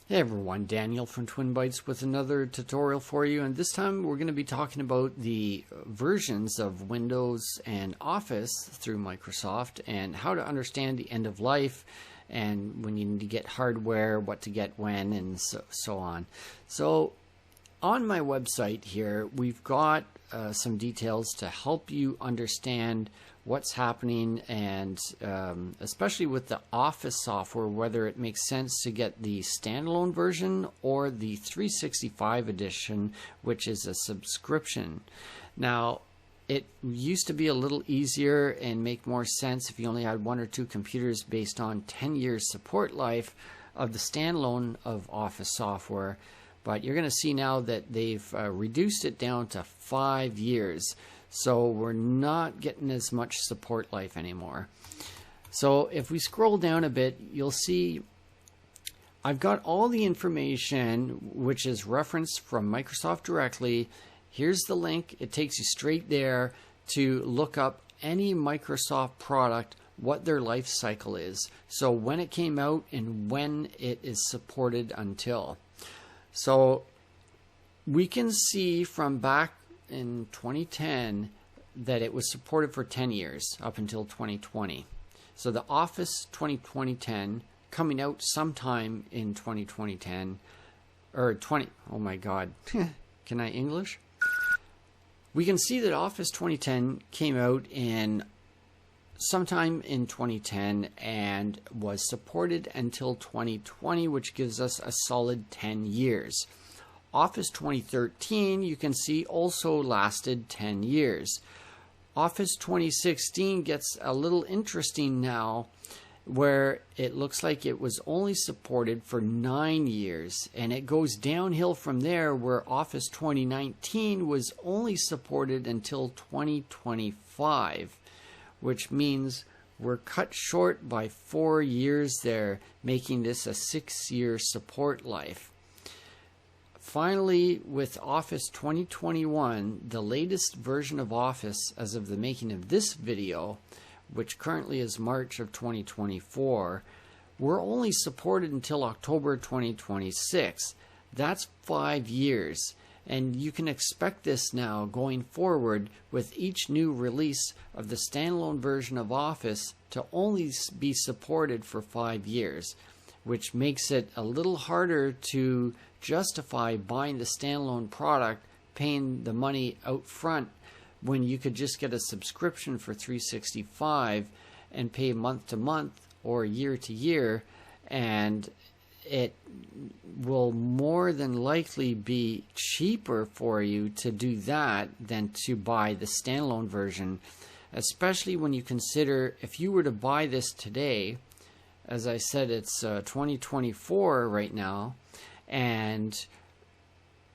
Hey everyone, Daniel from Twin Bytes with another tutorial for you, and this time we're going to be talking about the versions of Windows and Office through Microsoft and how to understand the end of life and when you need to get hardware, what to get when, and so on. So on my website here we've got some details to help you understand what's happening, and especially with the Office software, whether it makes sense to get the standalone version or the 365 edition, which is a subscription. Now, it used to be a little easier and make more sense if you only had one or two computers based on 10 years support life of the standalone of Office software, but you're going to see now that they've reduced it down to 5 years. So we're not getting as much support life anymore. So if we scroll down a bit, you'll see I've got all the information which is referenced from Microsoft directly. Here's the link. It takes you straight there to look up any Microsoft product, what their life cycle is. So when it came out and when it is supported until. So we can see from back in 2010 that it was supported for 10 years up until 2020. So the Office 2010 coming out sometime in 2010 or 20, oh my god, can I English? We can see that Office 2010 came out in sometime in 2010 and was supported until 2020, which gives us a solid 10 years. Office 2013, you can see, also lasted 10 years. Office 2016 gets a little interesting now, where it looks like it was only supported for 9 years, and it goes downhill from there, where Office 2019 was only supported until 2025, which means we're cut short by 4 years there, making this a 6-year support life. Finally, with Office 2021, the latest version of Office as of the making of this video, which currently is March of 2024, we're only supported until October 2026. That's 5 years, and you can expect this now going forward with each new release of the standalone version of Office to only be supported for 5 years, which makes it a little harder to justify buying the standalone product, paying the money out front, when you could just get a subscription for 365 and pay month to month or year to year, and it will more than likely be cheaper for you to do that than to buy the standalone version, especially when you consider if you were to buy this today. As I said, it's 2024 right now, and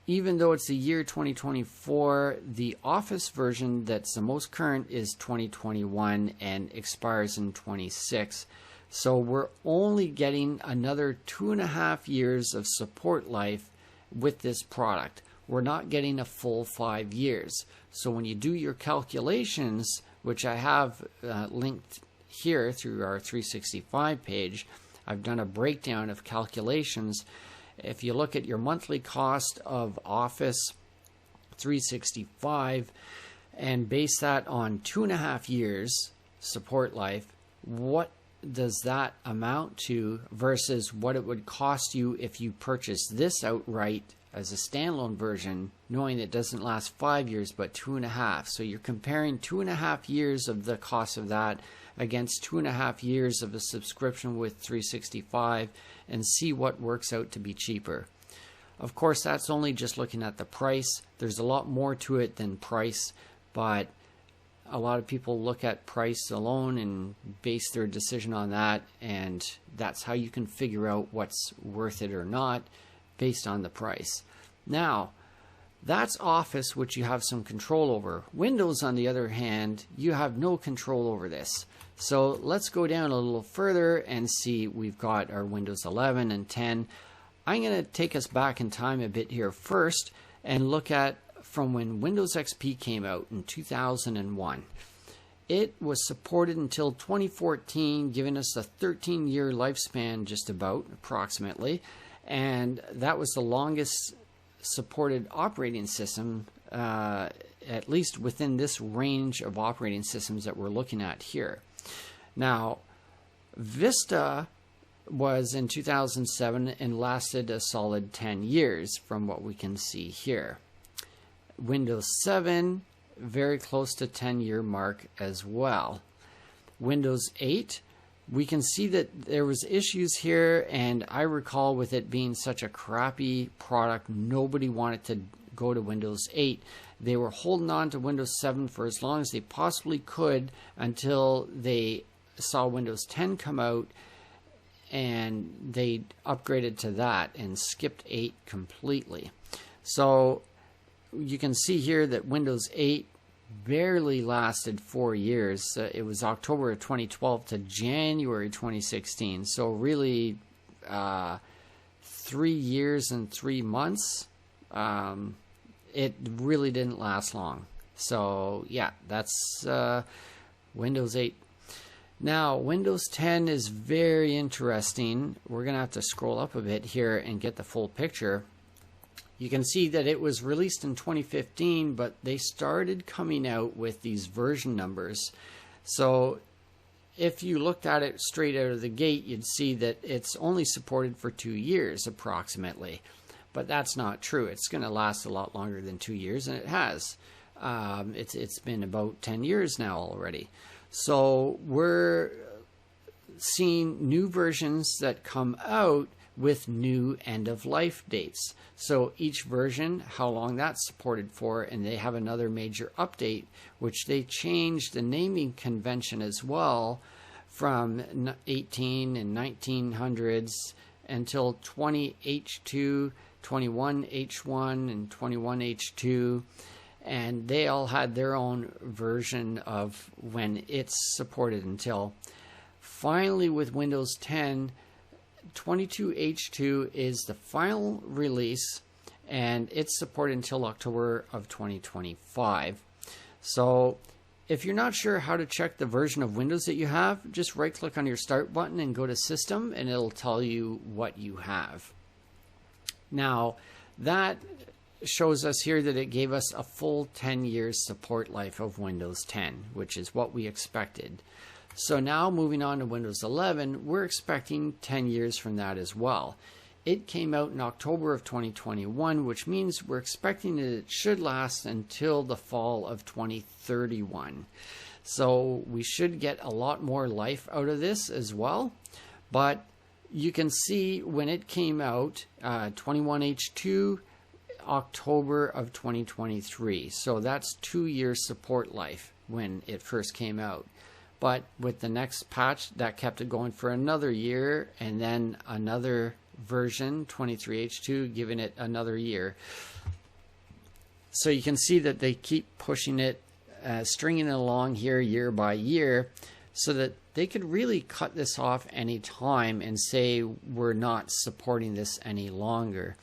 even though it's the year 2024, the Office version that's the most current is 2021 and expires in 26. So we're only getting another 2.5 years of support life with this product. We're not getting a full 5 years. So when you do your calculations, which I have linked here through our 365 page, I've done a breakdown of calculations. If you look at your monthly cost of Office 365 and base that on 2.5 years support life, what does that amount to versus what it would cost you if you purchase this outright as a standalone version, knowing it doesn't last 5 years but 2.5. So you're comparing 2.5 years of the cost of that against 2.5 years of a subscription with 365 and see what works out to be cheaper. Of course, that's only just looking at the price. There's a lot more to it than price, but a lot of people look at price alone and base their decision on that, and that's how you can figure out what's worth it or not based on the price. Now, that's Office, which you have some control over. Windows, on the other hand, you have no control over this. So let's go down a little further and see we've got our Windows 11 and 10. I'm going to take us back in time a bit here first and look at from when Windows XP came out in 2001. It was supported until 2014, giving us a 13-year lifespan just about, approximately. and that was the longest supported operating system, at least within this range of operating systems that we're looking at here. Now, Vista was in 2007 and lasted a solid 10 years from what we can see here. Windows 7, very close to 10-year mark as well. Windows 8, we can see that there was issues here, and I recall with it being such a crappy product, nobody wanted to go to Windows 8. They were holding on to Windows 7 for as long as they possibly could until they saw Windows 10 come out, and they upgraded to that and skipped 8 completely. So you can see here that Windows 8 barely lasted 4 years. It was October of 2012 to January 2016. So really 3 years and 3 months. It really didn't last long. So yeah, that's Windows 8. Now, Windows 10 is very interesting. We're going to have to scroll up a bit here and get the full picture. You can see that it was released in 2015, but they started coming out with these version numbers. So if you looked at it straight out of the gate, you'd see that it's only supported for 2 years approximately. But that's not true. It's going to last a lot longer than 2 years, and it has. It's been about 10 years now already. So we're seeing new versions that come out with new end-of-life dates. So each version, how long that's supported for, and they have another major update, which they changed the naming convention as well from 18 and 1900s until 20H2, 21H1, and 21H2. And they all had their own version of when it's supported until finally with Windows 10, 22H2 is the final release, and it's supported until October of 2025. So if you're not sure how to check the version of Windows that you have, just right click on your start button and go to System, and it'll tell you what you have. Now that shows us here that it gave us a full 10 years support life of Windows 10, which is what we expected. So now moving on to Windows 11, we're expecting 10 years from that as well. It came out in October of 2021, which means we're expecting that it should last until the fall of 2031. So we should get a lot more life out of this as well. But you can see when it came out, 21H2, October of 2023. So that's 2 years support life when it first came out. But with the next patch, that kept it going for another year, and then another version, 23H2, giving it another year. So you can see that they keep pushing it, stringing it along here year by year, so that they could really cut this off any time and say we're not supporting this any longer.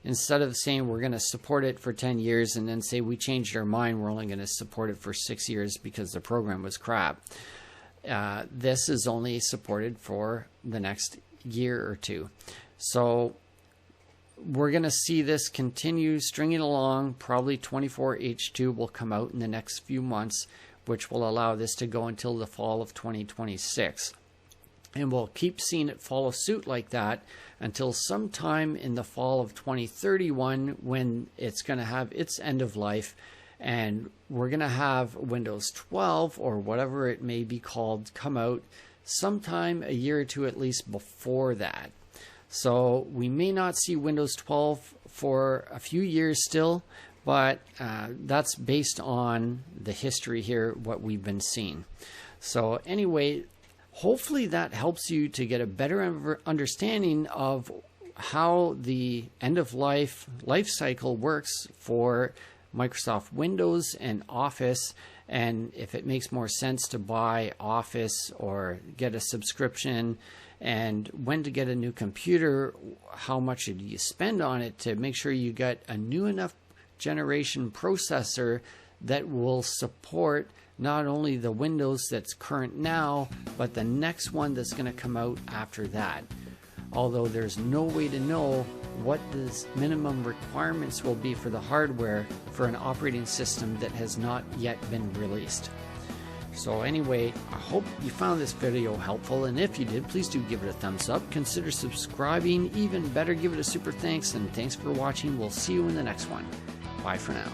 Instead of saying we're going to support it for 10 years and then say we changed our mind, we're only going to support it for 6 years because the program was crap. This is only supported for the next year or two. So we're going to see this continue stringing along. Probably 24H2 will come out in the next few months, which will allow this to go until the fall of 2026. And we'll keep seeing it follow suit like that until sometime in the fall of 2031 when it's going to have its end of life, and we're going to have Windows 12 or whatever it may be called come out sometime a year or two at least before that. So we may not see Windows 12 for a few years still, but that's based on the history here, what we've been seeing. So anyway, hopefully that helps you to get a better understanding of how the end-of-life life cycle works for Microsoft Windows and Office, and if it makes more sense to buy Office or get a subscription, and when to get a new computer, how much do you spend on it to make sure you get a new enough generation processor that will support not only the Windows that's current now, but the next one that's going to come out after that. although there's no way to know what the minimum requirements will be for the hardware for an operating system that has not yet been released. So anyway, I hope you found this video helpful, and if you did, please do give it a thumbs up. Consider subscribing. Even better, give it a super thanks, and thanks for watching. We'll see you in the next one. Bye for now.